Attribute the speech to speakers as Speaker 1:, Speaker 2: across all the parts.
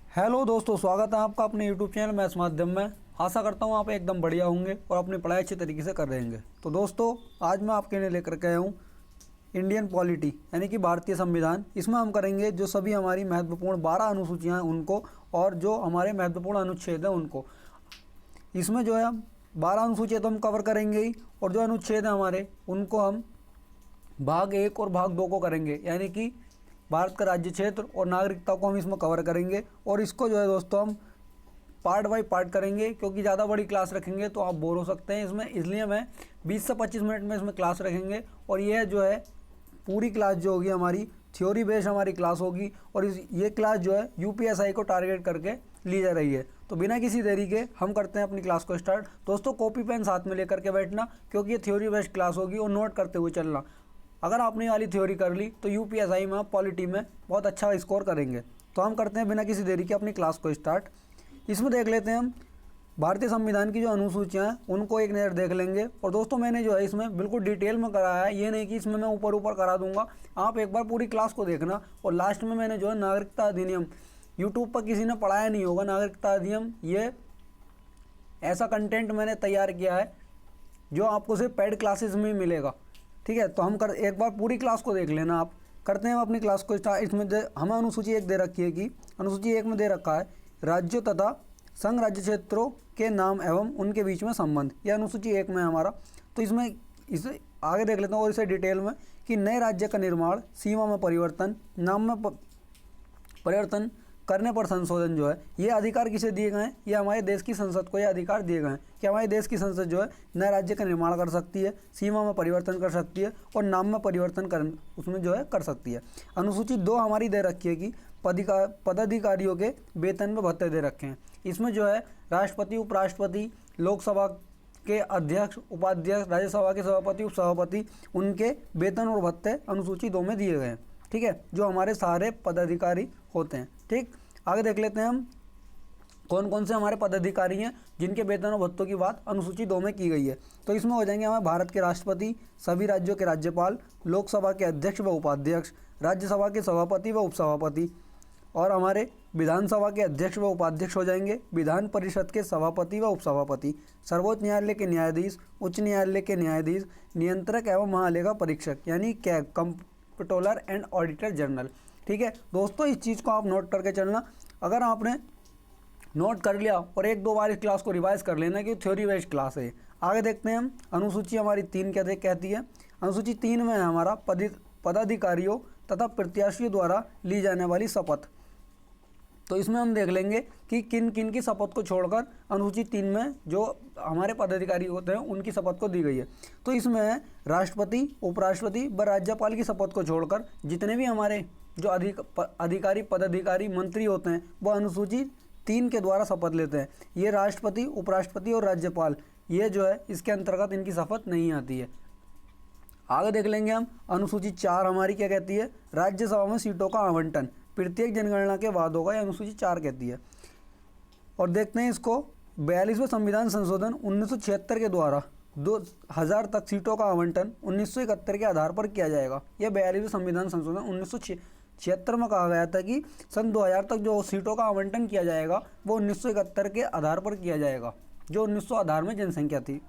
Speaker 1: Hello दोस्तों, स्वागत है आपका अपने यूट्यूब चैनल मैथ्स माध्यम में। आशा करता हूँ आप एकदम बढ़िया होंगे और अपनी पढ़ाई अच्छे तरीके से कर रहेंगे। तो दोस्तों, आज मैं आपके लिए लेकर के आया हूँ इंडियन पॉलिटी यानी कि भारतीय संविधान। इसमें हम करेंगे जो सभी हमारी महत्वपूर्ण 12 अनुसूचियाँ हैं उनको, और जो हमारे महत्वपूर्ण अनुच्छेद हैं उनको। इसमें जो है हम 12 अनुसूचियाँ तो हम कवर करेंगे ही, और जो अनुच्छेद हैं हमारे उनको हम भाग 1 और भाग 2 को करेंगे, यानी कि भारत का राज्य क्षेत्र और नागरिकता को हम इसमें कवर करेंगे। और इसको जो है दोस्तों हम पार्ट बाय पार्ट करेंगे, क्योंकि ज़्यादा बड़ी क्लास रखेंगे तो आप बोर हो सकते हैं इसमें, इसलिए मैं 20 से 25 मिनट में इसमें क्लास रखेंगे। और यह जो है पूरी क्लास जो होगी हमारी थ्योरी बेस्ड हमारी क्लास होगी, और ये क्लास जो है यूपीएसआई को टारगेट करके ली जा रही है। तो बिना किसी देरी के हम करते हैं अपनी क्लास को स्टार्ट। दोस्तों, कॉपी पेन साथ में लेकर के बैठना, क्योंकि ये थ्योरी बेस्ड क्लास होगी, और नोट करते हुए चलना। अगर आपने वाली थ्योरी कर ली तो यूपीएसआई में आप पॉलिटी में बहुत अच्छा स्कोर करेंगे। तो हम करते हैं बिना किसी देरी के अपनी क्लास को स्टार्ट। इसमें देख लेते हैं हम भारतीय संविधान की जो अनुसूचियाँ हैं उनको एक नज़र देख लेंगे। और दोस्तों, मैंने जो है इसमें बिल्कुल डिटेल में कराया है, ये नहीं कि इसमें मैं ऊपर ऊपर करा दूंगा। आप एक बार पूरी क्लास को देखना। और लास्ट में मैंने जो है नागरिकता अधिनियम, यूट्यूब पर किसी ने पढ़ाया नहीं होगा नागरिकता अधिनियम, ये ऐसा कंटेंट मैंने तैयार किया है जो आपको सिर्फ पेड क्लासेस में ही मिलेगा। ठीक है, तो हम एक बार पूरी क्लास को देख लेना। आप करते हैं अपनी क्लास को स्टार्ट। इसमें हमें अनुसूची 1 दे रखी है कि अनुसूची 1 में दे रखा है राज्यों तथा संघ राज्य क्षेत्रों के नाम एवं उनके बीच में संबंध। यह अनुसूची 1 में है हमारा। तो इसमें इसे आगे देख लेते हैं और इसे डिटेल में कि नए राज्य का निर्माण, सीमा में परिवर्तन, नाम में परिवर्तन करने पर संशोधन जो है, ये अधिकार किसे दिए गए हैं? ये हमारे देश की संसद को ये अधिकार दिए गए हैं कि हमारे देश की संसद जो है नए राज्य का निर्माण कर सकती है, सीमा में परिवर्तन कर सकती है, और नाम में परिवर्तन उसमें जो है कर सकती है। अनुसूची 2 हमारी दे रखी है कि पदाधिकारियों के वेतन में भत्ते दे रखे हैं। इसमें जो है राष्ट्रपति, उपराष्ट्रपति, लोकसभा के अध्यक्ष, उपाध्यक्ष, राज्यसभा के सभापति, उपसभापति, उनके वेतन और भत्ते अनुसूची 2 में दिए गए हैं। ठीक है, जो हमारे सारे पदाधिकारी होते हैं। ठीक, आगे देख लेते हैं हम कौन कौन से हमारे पदाधिकारी हैं जिनके वेतन और भत्तों की बात अनुसूची 2 में की गई है। तो इसमें हो जाएंगे हमारे भारत के राष्ट्रपति, सभी राज्यों के राज्यपाल, लोकसभा के अध्यक्ष व उपाध्यक्ष, राज्यसभा के सभापति व उपसभापति, और हमारे विधानसभा के अध्यक्ष व उपाध्यक्ष हो जाएंगे, विधान परिषद के सभापति व उपसभापति, सर्वोच्च न्यायालय के न्यायाधीश, उच्च न्यायालय के न्यायाधीश, नियंत्रक एवं महालेखा परीक्षक यानी CAG, comptroller and auditor general. ठीक है दोस्तों, इस चीज़ को आप नोट करके चलना। अगर आपने नोट कर लिया और 1-2 बार इस क्लास को रिवाइज कर लेना कि थ्योरी बेस्ड क्लास है। आगे देखते हैं हम अनुसूची हमारी 3 क्या कहती है। अनुसूची 3 में है हमारा पदाधिकारियों तथा प्रत्याशियों द्वारा ली जाने वाली शपथ। तो इसमें हम देख लेंगे कि किन किन की शपथ को छोड़कर अनुसूची 3 में जो हमारे पदाधिकारी होते हैं उनकी शपथ को दी गई है। तो इसमें राष्ट्रपति, उपराष्ट्रपति व राज्यपाल की शपथ को छोड़कर जितने भी हमारे जो अधिकारी, पदाधिकारी, मंत्री होते हैं वो अनुसूची 3 के द्वारा शपथ लेते हैं। ये राष्ट्रपति, उपराष्ट्रपति और राज्यपाल, ये जो है इसके अंतर्गत इनकी शपथ नहीं आती है। आगे देख लेंगे हम अनुसूची 4 हमारी क्या कहती है, राज्यसभा में सीटों का आवंटन प्रत्येक जनगणना के बाद होगा, यह अनुसूची 4 कहती है। और देखते हैं इसको 42वें संविधान संशोधन 1976 के द्वारा 2000 तक सीटों का आवंटन 1971 के आधार पर किया जाएगा। यह 42वें संविधान संशोधन 1976 में कहा गया था कि सन 2000 तक जो सीटों का आवंटन किया जाएगा वो 1971 के आधार पर किया जाएगा, जो 1900 आधार में जनसंख्या थी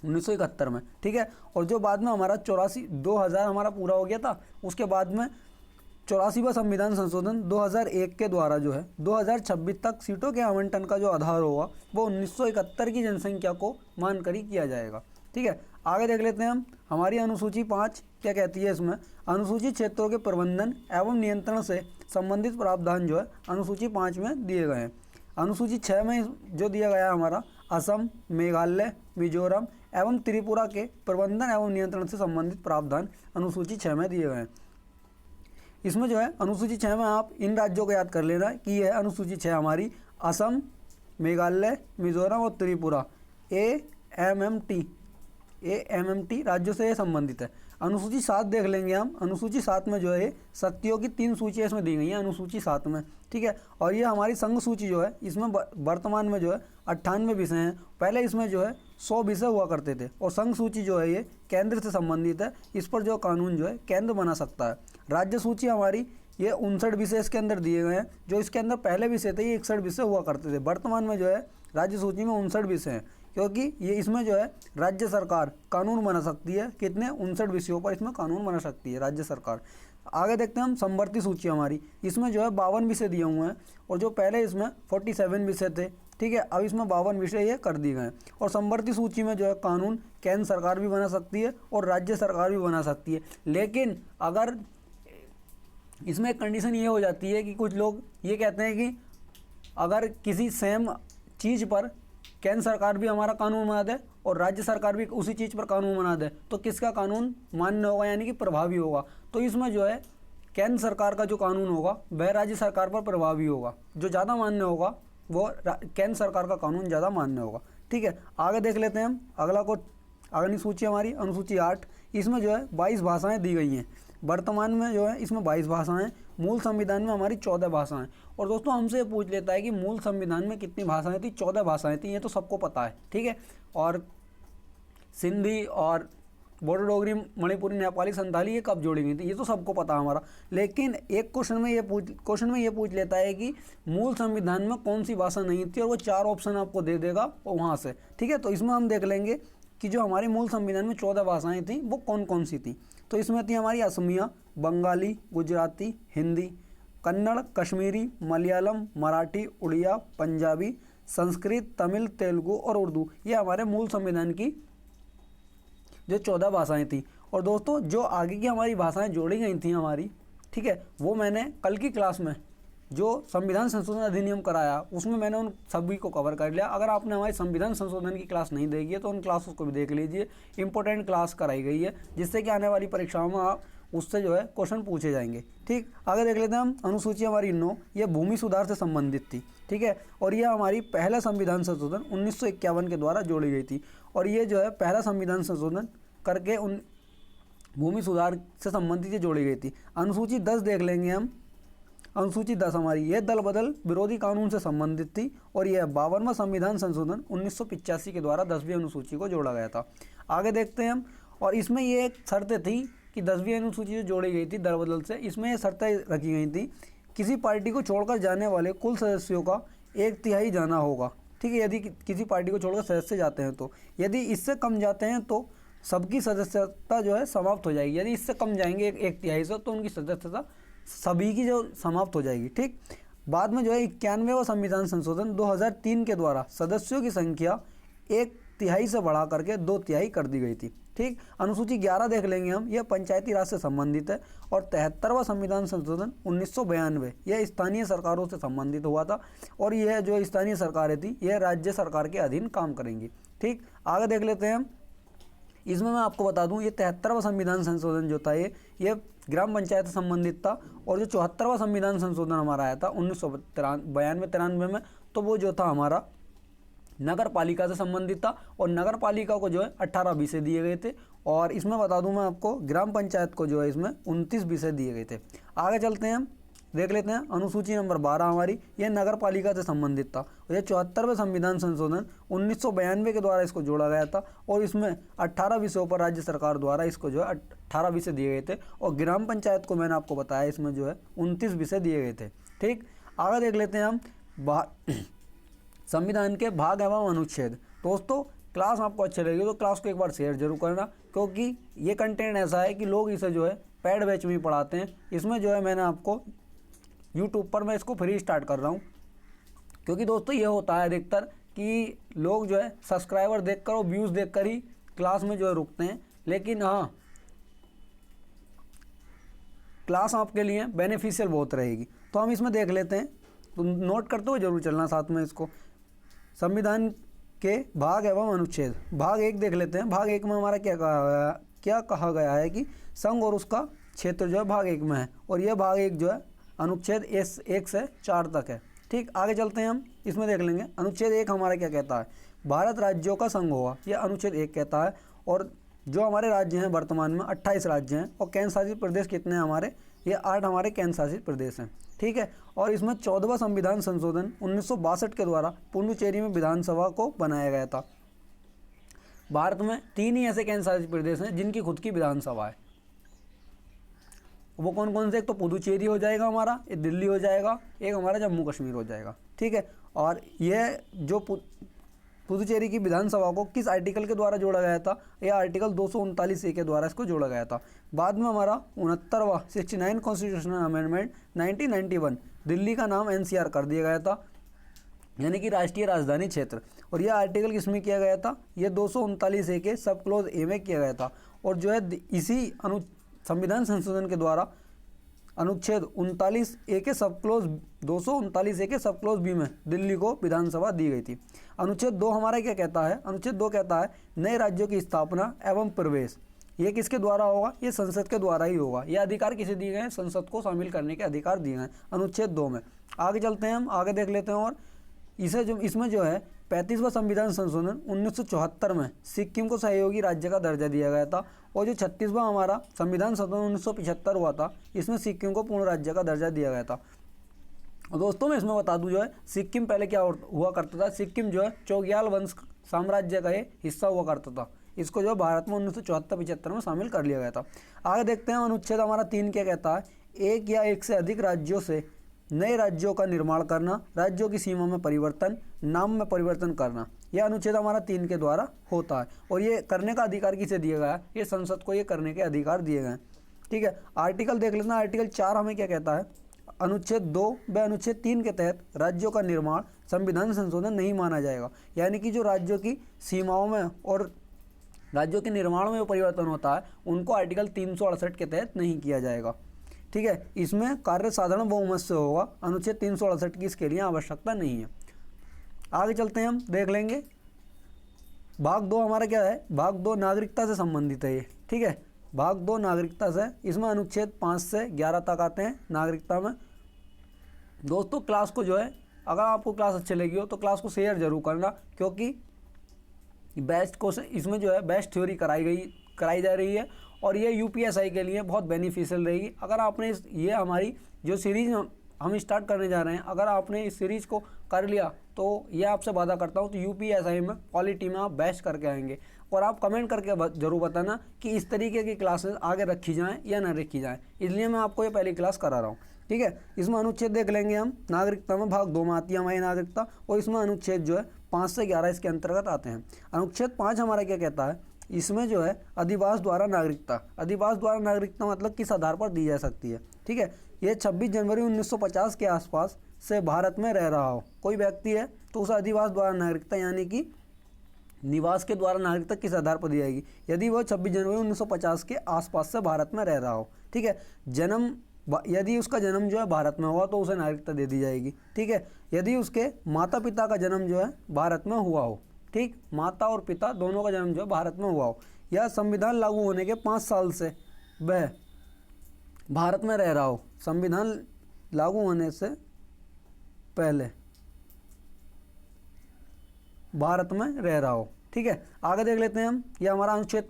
Speaker 1: 1971 में। ठीक है, और जो बाद में हमारा 2000 हमारा पूरा हो गया था, उसके बाद में 84वां संविधान संशोधन 2001 के द्वारा जो है 2026 तक सीटों के आवंटन का जो आधार होगा वो 1971 की जनसंख्या को मानकर ही किया जाएगा। ठीक है, आगे देख लेते हैं हम हमारी अनुसूची 5 क्या कहती है। इसमें अनुसूचित क्षेत्रों के प्रबंधन एवं नियंत्रण से संबंधित प्रावधान जो है अनुसूची 5 में दिए गए हैं। अनुसूची 6 में जो दिया गया है हमारा असम, मेघालय, मिजोरम एवं त्रिपुरा के प्रबंधन एवं नियंत्रण से संबंधित प्रावधान अनुसूची 6 में दिए गए हैं। इसमें जो है अनुसूची 6 में आप इन राज्यों को याद कर लेना कि यह है अनुसूची 6 हमारी असम, मेघालय, मिजोरम और त्रिपुरा AMMT राज्यों से ये संबंधित है। अनुसूची 7 देख लेंगे हम। अनुसूची 7 में जो है शक्तियों की 3 सूचियाँ इसमें दी गई हैं अनुसूची 7 में। ठीक है, और ये हमारी संघ सूची जो है इसमें वर्तमान में जो है 98 विषय हैं। पहले इसमें जो है 100 विषय हुआ करते थे, और संघ सूची जो है ये केंद्र से संबंधित है। इस पर जो कानून जो है केंद्र बना सकता है। राज्य सूची हमारी ये 59 विषय इसके अंदर दिए गए हैं। जो इसके अंदर पहले विषय थे ये 61 विषय हुआ करते थे। वर्तमान में जो है राज्य सूची में 59 विषय हैं, क्योंकि ये इसमें जो है राज्य सरकार कानून बना सकती है। कितने 59 विषयों पर इसमें कानून बना सकती है राज्य सरकार। आगे देखते हैं हम समवर्ती सूची हमारी, इसमें जो है 52 विषय दिए हुए हैं और जो पहले इसमें 47 विषय थे, ठीक है, अब इसमें 52 विषय ये कर दिए गए हैं। और समवर्ती सूची में जो है कानून केंद्र सरकार भी बना सकती है और राज्य सरकार भी बना सकती है। लेकिन अगर इसमें एक कंडीशन ये हो जाती है कि कुछ लोग ये कहते हैं कि अगर किसी सेम चीज़ पर केंद्र सरकार भी हमारा कानून बना दे और राज्य सरकार भी उसी चीज़ पर कानून बना दे तो किसका कानून मान्य होगा, यानी कि प्रभावी होगा। तो इसमें जो है केंद्र सरकार का जो कानून होगा वह राज्य सरकार पर प्रभावी होगा। जो ज़्यादा मान्य होगा वो केंद्र सरकार का कानून ज़्यादा मान्य होगा। ठीक है, आगे देख लेते हैं हम अगला को। अगली सूची हमारी अनुसूची 8, इसमें जो है 22 भाषाएँ दी गई हैं। वर्तमान में जो है इसमें 22 भाषाएं, मूल संविधान में हमारी 14 भाषाएं। और दोस्तों हमसे पूछ लेता है कि मूल संविधान में कितनी भाषाएं थी, 14 भाषाएं थी, ये तो सबको पता है, ठीक है। और सिंधी और बोडो डोगरी मणिपुरी नेपाली संथाली ये कब जोड़ी गई थी, ये तो सबको पता हमारा। लेकिन एक क्वेश्चन में ये पूछ लेता है कि मूल संविधान में कौन सी भाषा नहीं थी, और वो 4 ऑप्शन आपको दे देगा वहाँ से, ठीक है। तो इसमें हम देख लेंगे कि जो हमारे मूल संविधान में 14 भाषाएं थी वो कौन कौन सी थी। तो इसमें थी हमारी असमिया, बंगाली, गुजराती, हिंदी, कन्नड़, कश्मीरी, मलयालम, मराठी, उड़िया, पंजाबी, संस्कृत, तमिल, तेलुगु और उर्दू। ये हमारे मूल संविधान की जो 14 भाषाएं थी। और दोस्तों जो आगे की हमारी भाषाएं जोड़ी गई थी हमारी, ठीक है, वो मैंने कल की क्लास में जो संविधान संशोधन अधिनियम कराया उसमें मैंने उन सभी को कवर कर लिया। अगर आपने हमारी संविधान संशोधन की क्लास नहीं देखी है तो उन क्लास को भी देख लीजिए, इंपॉर्टेंट क्लास कराई गई है जिससे कि आने वाली परीक्षाओं में आप उससे जो है क्वेश्चन पूछे जाएंगे। ठीक, आगे देख लेते हैं हम अनुसूची हमारी 9, ये भूमि सुधार से संबंधित थी, ठीक है। और यह हमारी पहला संविधान संशोधन 1951 के द्वारा जोड़ी गई थी। और ये जो है पहला संविधान संशोधन करके उन भूमि सुधार से संबंधित ये जोड़ी गई थी। अनुसूची 10 देख लेंगे हम। अनुसूची 10 हमारी ये दल बदल विरोधी कानून से संबंधित थी और यह 52वां संविधान संशोधन 1985 के द्वारा 10वीं अनुसूची को जोड़ा गया था। आगे देखते हैं हम। और इसमें ये एक शर्तें थी कि 10वीं अनुसूची जो जोड़ी गई थी दल बदल से, इसमें ये शर्तें रखी गई थी, किसी पार्टी को छोड़कर जाने वाले कुल सदस्यों का 1/3 जाना होगा, ठीक है। यदि किसी पार्टी को छोड़कर सदस्य जाते हैं तो, यदि इससे कम जाते हैं तो सबकी सदस्यता जो है समाप्त हो जाएगी। यदि इससे कम जाएंगे 1/3 से तो उनकी सदस्यता सभी की जो समाप्त हो जाएगी, ठीक। बाद में जो है 91वां संविधान संशोधन 2003 के द्वारा सदस्यों की संख्या 1/3 से बढ़ा करके 2/3 कर दी गई थी, ठीक। अनुसूची 11 देख लेंगे हम, यह पंचायती राज से संबंधित है। और 73वां संविधान संशोधन 1992 यह स्थानीय सरकारों से संबंधित हुआ था और यह जो स्थानीय सरकारें थी यह राज्य सरकार के अधीन काम करेंगी, ठीक। आगे देख लेते हैं हम। इसमें मैं आपको बता दूं ये 73वां संविधान संशोधन जो था ये ग्राम पंचायत से संबंधित था। और जो 74वां संविधान संशोधन हमारा आया था 1992-93 में, तो वो जो था हमारा नगर पालिका से संबंधित था। और नगर पालिका को जो है 18 विषय दिए गए थे। और इसमें बता दूं मैं आपको ग्राम पंचायत को जो है इसमें 29 विषय दिए गए थे। आगे चलते हैं हम, देख लेते हैं अनुसूची नंबर 12 हमारी, यह नगर पालिका से संबंधित था। यह 74वें संविधान संशोधन 1992 के द्वारा इसको जोड़ा गया था। और इसमें 18 विषयों पर राज्य सरकार द्वारा इसको जो है 18 विषय दिए गए थे। और ग्राम पंचायत को मैंने आपको बताया इसमें जो है 29 विषय दिए गए थे, ठीक। आगे देख लेते हैं हम संविधान के भाग एवं अनुच्छेद। दोस्तों क्लास आपको अच्छी लगी तो क्लास को एक बार शेयर जरूर करना, क्योंकि ये कंटेंट ऐसा है कि लोग इसे जो है पेड बैच में ही पढ़ाते हैं। इसमें जो है मैंने आपको यूट्यूब पर मैं इसको फ्री स्टार्ट कर रहा हूँ, क्योंकि दोस्तों ये होता है अधिकतर कि लोग जो है सब्सक्राइबर देखकर और व्यूज़ देखकर ही क्लास में जो है रुकते हैं। लेकिन हाँ, क्लास आपके लिए बेनिफिशियल बहुत रहेगी। तो हम इसमें देख लेते हैं, तो नोट करते हुए जरूर चलना साथ में इसको। संविधान के भाग एवं अनुच्छेद, भाग 1 देख लेते हैं। भाग 1 में हमारा क्या कहा गया है कि संघ और उसका क्षेत्र जो है भाग 1 में है। और यह भाग 1 जो है अनुच्छेद 1 से 4 तक है, ठीक। आगे चलते हैं हम, इसमें देख लेंगे अनुच्छेद 1 हमारा क्या कहता है, भारत राज्यों का संघ होगा, यह अनुच्छेद 1 कहता है। और जो हमारे राज्य हैं वर्तमान में 28 राज्य हैं और केंद्र शासित प्रदेश कितने हैं हमारे, ये 8 हमारे केंद्र शासित प्रदेश हैं, ठीक है। और इसमें 14वां संविधान संशोधन 1962 के द्वारा पुडुचेरी में विधानसभा को बनाया गया था। भारत में 3 ही ऐसे केंद्र शासित प्रदेश हैं जिनकी खुद की विधानसभा है। वो कौन कौन से, एक तो पुदुचेरी हो जाएगा हमारा, एक दिल्ली हो जाएगा, एक हमारा जम्मू कश्मीर हो जाएगा, ठीक है। और ये जो पुदुचेरी की विधानसभा को किस आर्टिकल के द्वारा जोड़ा गया था, यह आर्टिकल 239A के द्वारा इसको जोड़ा गया था। बाद में हमारा 69वां 69 कॉन्स्टिट्यूशनल अमेंडमेंट 1991 दिल्ली का नाम NCR कर दिया गया था, यानी कि राष्ट्रीय राजधानी क्षेत्र। और यह आर्टिकल किसमें किया गया था, यह 239A के सब क्लोज ए में किया गया था। और जो है इसी संविधान संशोधन के द्वारा अनुच्छेद 39A के सब क्लोज 239A के सब क्लोज बी में दिल्ली को विधानसभा दी गई थी। अनुच्छेद 2 हमारा क्या कहता है, अनुच्छेद 2 कहता है नए राज्यों की स्थापना एवं प्रवेश, ये किसके द्वारा होगा, ये संसद के द्वारा ही होगा। ये अधिकार किसे दिए गए हैं, संसद को शामिल करने के अधिकार दिए गए अनुच्छेद 2 में। आगे चलते हैं, हम आगे देख लेते हैं। और इसमें जो है 35वां संविधान संशोधन 1974 में सिक्किम को सहयोगी राज्य का दर्जा दिया गया था। और जो 36वां हमारा संविधान संशोधन 1975 हुआ था, इसमें सिक्किम को पूर्ण राज्य का दर्जा दिया गया था। और दोस्तों मैं इसमें बता दूं, जो है सिक्किम पहले क्या हुआ करता था, सिक्किम जो है चोग्याल वंश साम्राज्य का एक हिस्सा हुआ करता था। इसको जो भारत में 1974-75 में शामिल कर लिया गया था। आगे देखते हैं, अनुच्छेद हमारा 3 क्या कहता है, एक या एक से अधिक राज्यों से नए राज्यों का निर्माण करना, राज्यों की सीमा में परिवर्तन, नाम में परिवर्तन करना, यह अनुच्छेद हमारा 3 के द्वारा होता है। और ये करने का अधिकार किसे दिया गया है, ये संसद को ये करने के अधिकार दिए गए हैं, ठीक है। आर्टिकल देख लेना, आर्टिकल 4 हमें क्या कहता है, अनुच्छेद 2 व अनुच्छेद 3 के तहत राज्यों का निर्माण संविधान संशोधन नहीं माना जाएगा। यानी कि जो राज्यों की सीमाओं में और राज्यों के निर्माण में जो परिवर्तन होता है, उनको आर्टिकल 368 के तहत नहीं किया जाएगा, ठीक है। इसमें कार्य साधारण बहुमत से होगा, अनुच्छेद 368 की इसके लिए आवश्यकता नहीं है। आगे चलते हैं, हम देख लेंगे भाग 2 हमारा क्या है, भाग 2 नागरिकता से संबंधित है ये, ठीक है। भाग 2 नागरिकता से, इसमें अनुच्छेद 5 से 11 तक आते हैं नागरिकता में। दोस्तों क्लास को जो है, अगर आपको क्लास अच्छी लगी हो तो क्लास को शेयर जरूर करना, क्योंकि बेस्ट क्वेश्चन इसमें जो है बेस्ट थ्योरी कराई जा रही है। और ये UPSI के लिए बहुत बेनिफिशियल रहेगी। अगर आपने ये हमारी जो सीरीज हम स्टार्ट करने जा रहे हैं, अगर आपने इस सीरीज़ को कर लिया तो ये आपसे वादा करता हूँ तो UPSI में पॉलिटी में आप बेस्ट करके आएंगे। और आप कमेंट करके ज़रूर बताना कि इस तरीके की क्लासेस आगे रखी जाएँ या ना रखी जाएँ, इसलिए मैं आपको ये पहली क्लास करा रहा हूँ, ठीक है। इसमें अनुच्छेद देख लेंगे हम, नागरिकता में भाग 2 में आती है हमारी नागरिकता। और इसमें अनुच्छेद जो है 5 से 11 इसके अंतर्गत आते हैं। अनुच्छेद 5 हमारा क्या कहता है, इसमें जो है अधिवास द्वारा नागरिकता, अधिवास द्वारा नागरिकता मतलब किस आधार पर दी जा सकती है, ठीक है। ये 26 जनवरी 1950 के आसपास से भारत में रह रहा हो कोई व्यक्ति है तो उसे अधिवास द्वारा नागरिकता, यानी कि निवास के द्वारा नागरिकता किस आधार पर दी जाएगी, यदि वह 26 जनवरी 1950 के आसपास से भारत में रह रहा हो, ठीक है। यदि उसका जन्म जो है भारत में हुआ तो उसे नागरिकता दे दी जाएगी, ठीक है। यदि उसके माता पिता का जन्म जो है भारत में हुआ हो, ठीक, माता और पिता दोनों का जन्म जो है भारत में हुआ हो, या संविधान लागू होने के 5 साल से वह भारत में रह रहा हो, संविधान लागू होने से पहले भारत में रह रहा हो, ठीक है। आगे देख लेते हैं हम, यह हमारा अनुच्छेद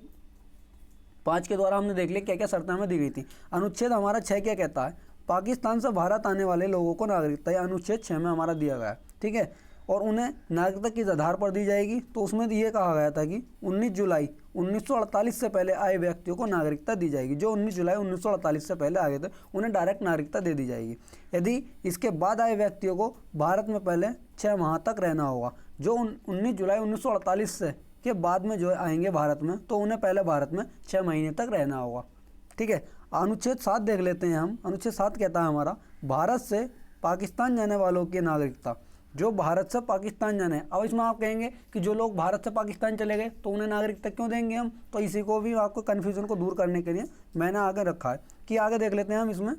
Speaker 1: 5 के द्वारा हमने देख लिया क्या क्या शर्तें हमें दी गई थी। अनुच्छेद हमारा 6 क्या कहता है, पाकिस्तान से भारत आने वाले लोगों को नागरिकता, यह अनुच्छेद 6 में हमारा दिया गया है, ठीक है। और उन्हें नागरिकता किस आधार पर दी जाएगी, तो उसमें ये कहा गया था कि 19 जुलाई 1948 से पहले आए व्यक्तियों को नागरिकता दी जाएगी। जो 19 जुलाई 1948 से पहले आ गए थे उन्हें डायरेक्ट नागरिकता दे दी जाएगी। यदि इसके बाद आए व्यक्तियों को भारत में पहले 6 माह तक रहना होगा। जो 19 जुलाई 1948 से के बाद में जो आएंगे भारत में, तो उन्हें पहले भारत में 6 महीने तक रहना होगा, ठीक है। अनुच्छेद 7 देख लेते हैं हम। अनुच्छेद 7 कहता है हमारा, भारत से पाकिस्तान जाने वालों की नागरिकता, जो भारत से पाकिस्तान जाने। अब इसमें आप कहेंगे कि जो लोग भारत से पाकिस्तान चले गए तो उन्हें नागरिकता क्यों देंगे हम, तो इसी को भी आपको कन्फ्यूजन को दूर करने के लिए मैंने आगे रखा है कि आगे देख लेते हैं हम इसमें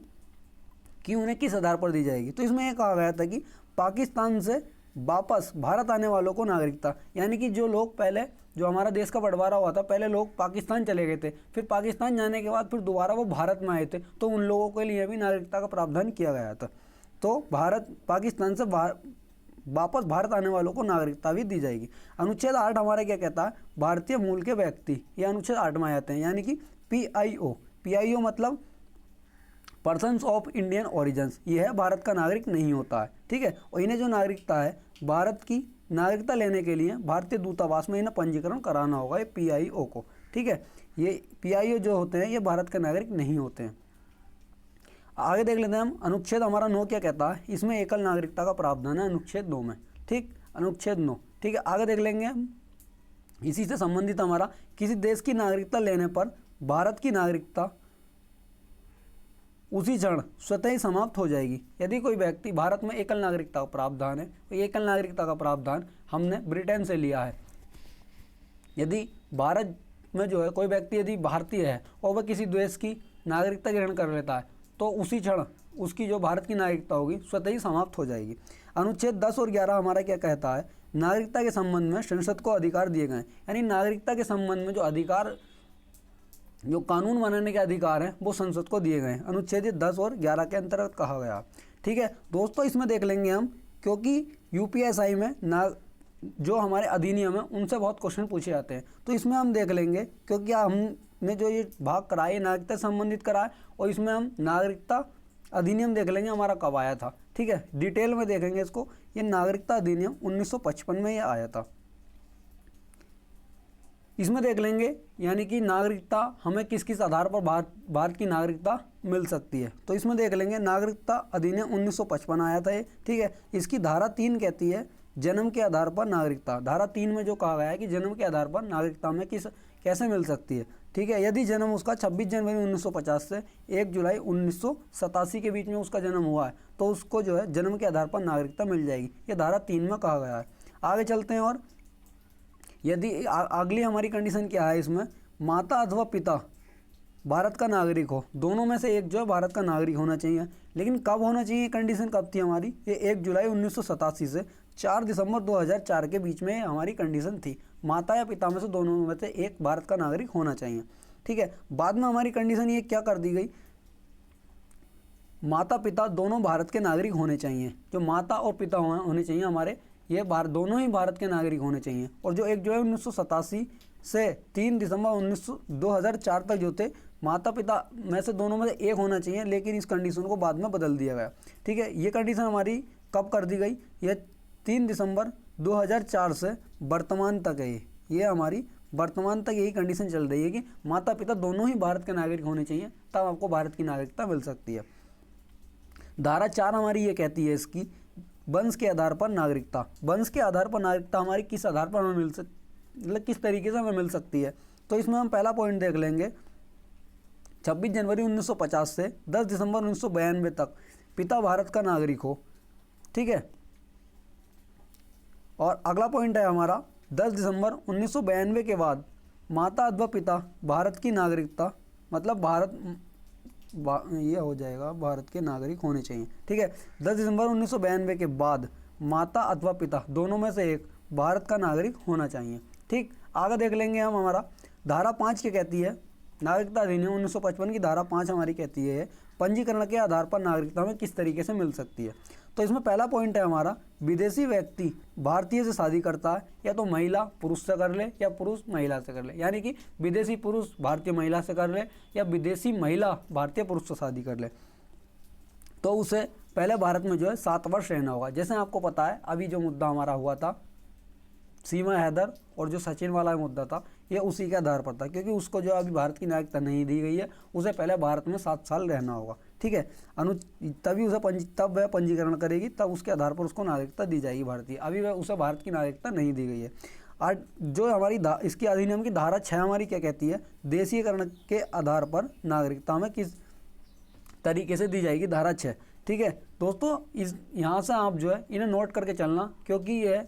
Speaker 1: कि उन्हें किस आधार पर दी जाएगी। तो इसमें यह कहा गया था कि पाकिस्तान से वापस भारत आने वालों को नागरिकता, यानी कि जो लोग पहले जो हमारा देश का बंटवारा हुआ था, पहले लोग पाकिस्तान चले गए थे, फिर पाकिस्तान जाने के बाद फिर दोबारा वो भारत में आए थे, तो उन लोगों के लिए भी नागरिकता का प्रावधान किया गया था। तो पाकिस्तान से वापस भारत आने वालों को नागरिकता भी दी जाएगी। अनुच्छेद 8 हमारा क्या कहता है, भारतीय मूल के व्यक्ति, ये अनुच्छेद 8 में आते हैं, यानी कि PIO मतलब पर्सन्स ऑफ इंडियन ओरिजिन्स, ये है भारत का नागरिक नहीं होता है, ठीक है। और इन्हें जो नागरिकता है, भारत की नागरिकता लेने के लिए भारतीय दूतावास में इन्हें पंजीकरण कराना होगा, ये PIO को, ठीक है। ये PIO जो होते हैं ये भारत के नागरिक नहीं होते हैं। आगे देख लेते हैं हम अनुच्छेद हमारा 9 क्या कहता है। इसमें एकल नागरिकता का प्रावधान है अनुच्छेद 2 में, ठीक, अनुच्छेद 9, ठीक है। आगे देख लेंगे हम, इसी से संबंधित हमारा, किसी देश की नागरिकता लेने पर भारत की नागरिकता उसी क्षण स्वतः ही समाप्त हो जाएगी यदि कोई व्यक्ति, भारत में एकल नागरिकता का प्रावधान है, तो एकल नागरिकता का प्रावधान हमने ब्रिटेन से लिया है। यदि भारत में जो है कोई व्यक्ति यदि भारतीय है और वह किसी देश की नागरिकता ग्रहण कर लेता है तो उसी क्षण उसकी जो भारत की नागरिकता होगी स्वतः ही समाप्त हो जाएगी। अनुच्छेद 10 और 11 हमारा क्या कहता है, नागरिकता के संबंध में संसद को अधिकार दिए गए, यानी नागरिकता के संबंध में जो अधिकार, जो कानून बनाने के अधिकार हैं वो संसद को दिए गए हैं, अनुच्छेद 10 और 11 के अंतर्गत कहा गया। ठीक है दोस्तों, इसमें देख लेंगे हम, क्योंकि यूपीएसआई में जो हमारे अधिनियम है उनसे बहुत क्वेश्चन पूछे जाते हैं, तो इसमें हम देख लेंगे, क्योंकि हमने जो ये भाग कराया ये नागरिकता से संबंधित कराया, और इसमें हम नागरिकता अधिनियम देख लेंगे हमारा कब आया था। ठीक है, डिटेल में देखेंगे इसको। ये नागरिकता अधिनियम 1955 में ये आया था। इसमें देख लेंगे यानी कि नागरिकता हमें किस किस आधार पर भारत की नागरिकता मिल सकती है, तो इसमें देख लेंगे नागरिकता अधिनियम 1955 आया था ये। ठीक है, इसकी धारा 3 कहती है जन्म के आधार पर नागरिकता। धारा 3 में जो कहा गया है कि जन्म के आधार पर नागरिकता में कैसे मिल सकती है। ठीक है, यदि जन्म उसका 26 जनवरी 1950 से 1 जुलाई 1987 के बीच में उसका जन्म हुआ है तो उसको जो है जन्म के आधार पर नागरिकता मिल जाएगी, ये धारा 3 में कहा गया है। आगे चलते हैं, और यदि अगली हमारी कंडीशन क्या है इसमें, माता अथवा पिता भारत का नागरिक हो, दोनों में से एक जो है भारत का नागरिक होना चाहिए। लेकिन कब होना चाहिए, कंडीशन कब थी हमारी, ये 1 जुलाई 1987 से 4 दिसंबर 2004 के बीच में हमारी कंडीशन थी। माता या पिता में से दोनों में से एक भारत का नागरिक होना चाहिए। ठीक है, बाद में हमारी कंडीशन ये क्या कर दी गई, माता पिता दोनों भारत के नागरिक होने चाहिए। जो माता और पिता होने चाहिए हमारे, ये दोनों ही भारत के नागरिक होने चाहिए। और जो 1 जुलाई 1987 से 3 दिसंबर 2004 तक जो थे, माता पिता में से दोनों में से एक होना चाहिए, लेकिन इस कंडीशन को बाद में बदल दिया गया। ठीक है, ये कंडीशन हमारी कब कर दी गई, ये 3 दिसंबर 2004 से वर्तमान तक है। ये हमारी वर्तमान तक यही कंडीशन चल रही है कि माता पिता दोनों ही भारत के नागरिक होने चाहिए, तब आपको भारत की नागरिकता मिल सकती है। धारा 4 हमारी ये कहती है इसकी, वंश के आधार पर नागरिकता। वंश के आधार पर नागरिकता हमारी किस आधार पर हमें मतलब किस तरीके से हमें मिल सकती है, तो इसमें हम पहला पॉइंट देख लेंगे, 26 जनवरी 1950 से 10 दिसंबर 1992 तक पिता भारत का नागरिक हो। ठीक है, और अगला पॉइंट है हमारा 10 दिसंबर 1992 के बाद माता अथवा पिता भारत की नागरिकता, मतलब ये हो जाएगा भारत के नागरिक होने चाहिए। ठीक है, 10 दिसंबर 1992 के बाद माता अथवा पिता दोनों में से एक भारत का नागरिक होना चाहिए। ठीक, आगे देख लेंगे हम हमारा धारा 5 क्या कहती है, नागरिकता अधिनियम 1955 की धारा 5 हमारी कहती है पंजीकरण के आधार पर नागरिकता में किस तरीके से मिल सकती है। तो इसमें पहला पॉइंट है हमारा, विदेशी व्यक्ति भारतीय से शादी करता है, या तो महिला पुरुष से कर ले या पुरुष महिला से कर ले, यानी कि विदेशी पुरुष भारतीय महिला से कर ले या विदेशी महिला भारतीय पुरुष से शादी कर ले, तो उसे पहले भारत में जो है 7 वर्ष रहना होगा। जैसे आपको पता है अभी जो मुद्दा हमारा हुआ था सीमा हैदर और जो सचिन वाला मुद्दा था, ये उसी के आधार पर था, क्योंकि उसको जो अभी भारत की नागरिकता नहीं दी गई है, उसे पहले भारत में 7 साल रहना होगा। ठीक है, तभी उसे तब वह पंजीकरण करेगी, तब उसके आधार पर उसको नागरिकता दी जाएगी भारतीय। अभी वह उसे भारत की नागरिकता नहीं दी गई है। और जो हमारी इसकी अधिनियम की धारा 6 हमारी क्या कहती है, देशीयकरण के आधार पर नागरिकता में किस तरीके से दी जाएगी, धारा 6। ठीक है दोस्तों, यहाँ से आप जो है इन्हें नोट करके चलना, क्योंकि यह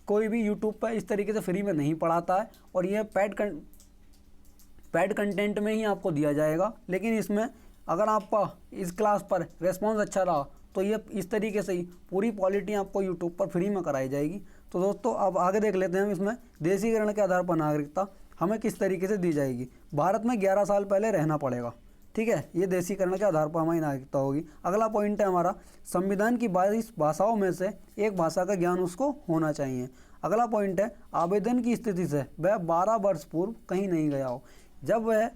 Speaker 1: कोई भी यूट्यूब पर इस तरीके से फ्री में नहीं पढ़ाता है, और यह पैड कंटेंट में ही आपको दिया जाएगा। लेकिन इसमें अगर आपका इस क्लास पर रेस्पॉन्स अच्छा रहा तो ये इस तरीके से ही पूरी पॉलिटी आपको यूट्यूब पर फ्री में कराई जाएगी। तो दोस्तों अब आगे देख लेते हैं हम इसमें, देशीकरण के आधार पर नागरिकता हमें किस तरीके से दी जाएगी। भारत में 11 साल पहले रहना पड़ेगा। ठीक है, ये देशीकरण के आधार पर हमारी नागरिकता होगी। अगला पॉइंट है हमारा, संविधान की 22 भाषाओं में से एक भाषा का ज्ञान उसको होना चाहिए। अगला पॉइंट है, आवेदन की स्थिति से वह 12 वर्ष पूर्व कहीं नहीं गया हो। जब वह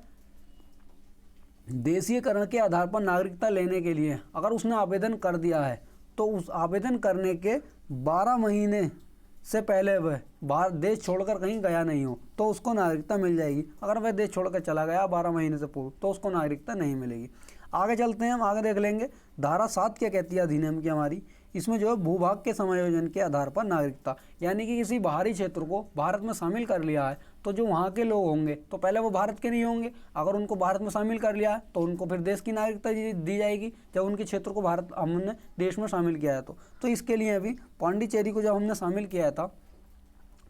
Speaker 1: देशीयकरण के आधार पर नागरिकता लेने के लिए अगर उसने आवेदन कर दिया है, तो उस आवेदन करने के 12 महीने से पहले वह बाहर देश छोड़कर कहीं गया नहीं हो तो उसको नागरिकता मिल जाएगी। अगर वह देश छोड़कर चला गया 12 महीने से पूर्व तो उसको नागरिकता नहीं मिलेगी। आगे चलते हैं, हम आगे देख लेंगे धारा 7 क्या कहती है अधिनियम की हमारी। इसमें जो है भूभाग के समायोजन के आधार पर नागरिकता, यानी कि किसी बाहरी क्षेत्र को भारत में शामिल कर लिया है तो जो वहाँ के लोग होंगे तो पहले वो भारत के नहीं होंगे, अगर उनको भारत में शामिल कर लिया है तो उनको फिर देश की नागरिकता दी जाएगी जब उनके क्षेत्र को भारत हमने देश में शामिल किया है। तो इसके लिए अभी पांडिचेरी को जब हमने शामिल किया था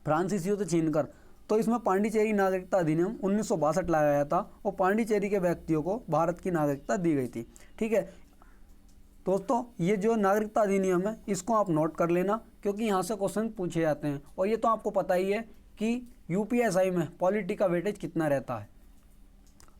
Speaker 1: फ्रांसीसी युद्ध छीनकर, तो इसमें पांडिचेरी नागरिकता अधिनियम 1962 लाया गया था और पांडिचेरी के व्यक्तियों को भारत की नागरिकता दी गई थी। ठीक है दोस्तों, ये जो नागरिकता अधिनियम है इसको आप नोट कर लेना, क्योंकि यहाँ से क्वेश्चन पूछे जाते हैं और ये तो आपको पता ही है कि यूपीएसआई में पॉलिटी का वेटेज कितना रहता है।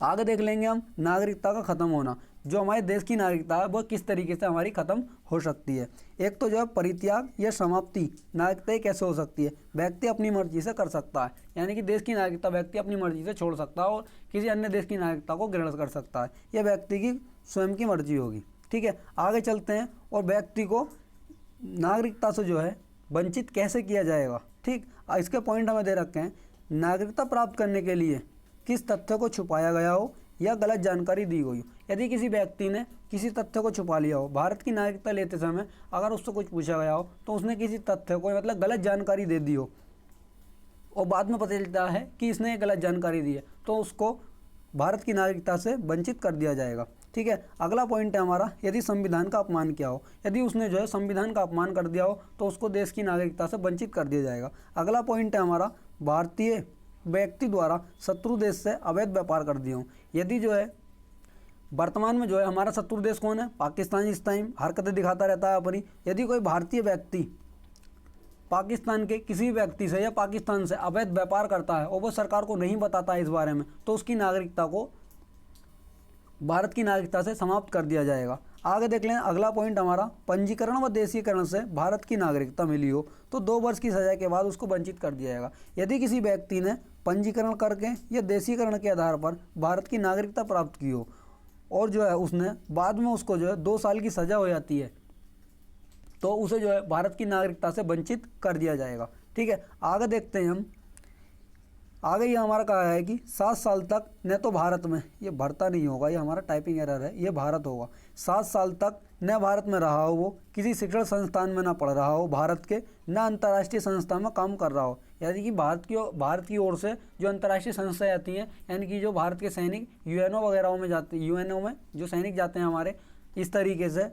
Speaker 1: आगे देख लेंगे हम नागरिकता का ख़त्म होना, जो हमारे देश की नागरिकता है वो किस तरीके से हमारी ख़त्म हो सकती है। एक तो जो है परित्याग या समाप्ति नागरिकता कैसे हो सकती है, व्यक्ति अपनी मर्जी से कर सकता है, यानी कि देश की नागरिकता व्यक्ति अपनी मर्जी से छोड़ सकता है और किसी अन्य देश की नागरिकता को ग्रहण कर सकता है, यह व्यक्ति की स्वयं की मर्जी होगी। ठीक है, आगे चलते हैं और व्यक्ति को नागरिकता से जो है वंचित कैसे किया जाएगा। ठीक, इसके पॉइंट हमें दे रखे हैं, नागरिकता प्राप्त करने के लिए किस तथ्य को छुपाया गया हो या गलत जानकारी दी गई हो। यदि किसी व्यक्ति ने किसी तथ्य को छुपा लिया हो, भारत की नागरिकता लेते समय अगर उससे कुछ पूछा गया हो तो उसने किसी तथ्य को मतलब गलत जानकारी दे दी हो और बाद में पता चलता है कि इसने गलत जानकारी दी है, तो उसको भारत की नागरिकता से वंचित कर दिया जाएगा। ठीक है, अगला पॉइंट है हमारा, यदि संविधान का अपमान किया हो, यदि उसने जो है संविधान का अपमान कर दिया हो तो उसको देश की नागरिकता से वंचित कर दिया जाएगा। अगला पॉइंट है हमारा, भारतीय व्यक्ति द्वारा शत्रु देश से अवैध व्यापार कर दिया हो। यदि जो है वर्तमान में जो है हमारा शत्रु देश कौन है, पाकिस्तान इस टाइम हरकतें दिखाता रहता है अपनी, यदि कोई भारतीय व्यक्ति पाकिस्तान के किसी व्यक्ति से या पाकिस्तान से अवैध व्यापार करता है और वो सरकार को नहीं बताता है इस बारे में, तो उसकी नागरिकता को भारत की नागरिकता से समाप्त कर दिया जाएगा। आगे देख लें, अगला पॉइंट हमारा, पंजीकरण व देशीकरण से भारत की नागरिकता मिली हो तो 2 वर्ष की सजा के बाद उसको वंचित कर दिया जाएगा। यदि किसी व्यक्ति ने पंजीकरण करके या देशीकरण के आधार पर भारत की नागरिकता प्राप्त की हो और जो है उसने बाद में उसको जो है 2 साल की सजा हो जाती है तो उसे जो है भारत की नागरिकता से वंचित कर दिया जाएगा। ठीक है, आगे देखते हैं हम, आगे ये हमारा कहा है कि 7 साल तक न तो भारत में, ये भरता नहीं होगा, ये हमारा टाइपिंग एरर है, ये भारत होगा, 7 साल तक न भारत में रहा हो, वो किसी शिक्षण संस्थान में ना पढ़ रहा हो भारत के, न अंतर्राष्ट्रीय संस्था में काम कर रहा हो। यानी कि भारत की ओर से जो अंतर्राष्ट्रीय संस्थाएं आती हैं, यानी कि जो भारत के सैनिक यूएनओ वगैरह में जाते, यूएनओ में जो सैनिक जाते हैं हमारे, इस तरीके से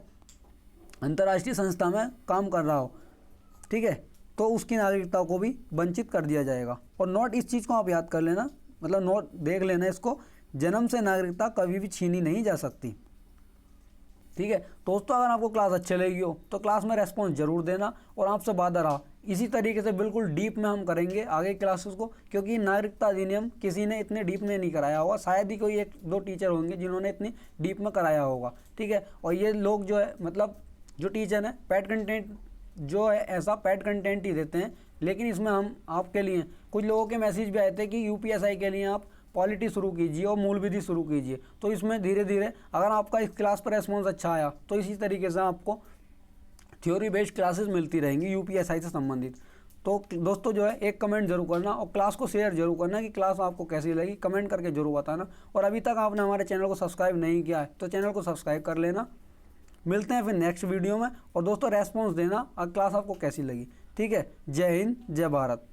Speaker 1: अंतर्राष्ट्रीय संस्था में काम कर रहा हो, ठीक है, तो उसकी नागरिकता को भी वंचित कर दिया जाएगा। और नोट इस चीज़ को आप याद कर लेना, मतलब नोट देख लेना इसको, जन्म से नागरिकता कभी भी छीनी नहीं जा सकती। ठीक है दोस्तों, अगर आपको क्लास अच्छी लगी हो तो क्लास में रेस्पॉन्स जरूर देना और आपसे वादा रहा इसी तरीके से बिल्कुल डीप में हम करेंगे आगे क्लासेस को, क्योंकि नागरिकता अधिनियम किसी ने इतने डीप में नहीं कराया होगा, शायद ही कोई 1-2 टीचर होंगे जिन्होंने इतनी डीप में कराया होगा। ठीक है, और ये लोग जो है मतलब जो टीचर हैं पैड कंटेंट जो है ऐसा पैड कंटेंट ही देते हैं, लेकिन इसमें हम आपके लिए कुछ लोगों के मैसेज भी आए थे कि यूपीएसआई के लिए आप पॉलिटी शुरू कीजिए और मूल विधि शुरू कीजिए। तो इसमें धीरे धीरे अगर आपका इस क्लास पर रेस्पॉन्स अच्छा आया तो इसी तरीके से आपको थ्योरी बेस्ड क्लासेस मिलती रहेंगी यूपीएसआई से संबंधित। तो दोस्तों जो है एक कमेंट जरूर करना और क्लास को शेयर जरूर करना कि क्लास आपको कैसी लगी, कमेंट करके जरूर बताना। और अभी तक आपने हमारे चैनल को सब्सक्राइब नहीं किया है तो चैनल को सब्सक्राइब कर लेना। मिलते हैं फिर नेक्स्ट वीडियो में, और दोस्तों रेस्पॉन्स देना और क्लास आपको कैसी लगी। ठीक है, जय हिंद, जय भारत।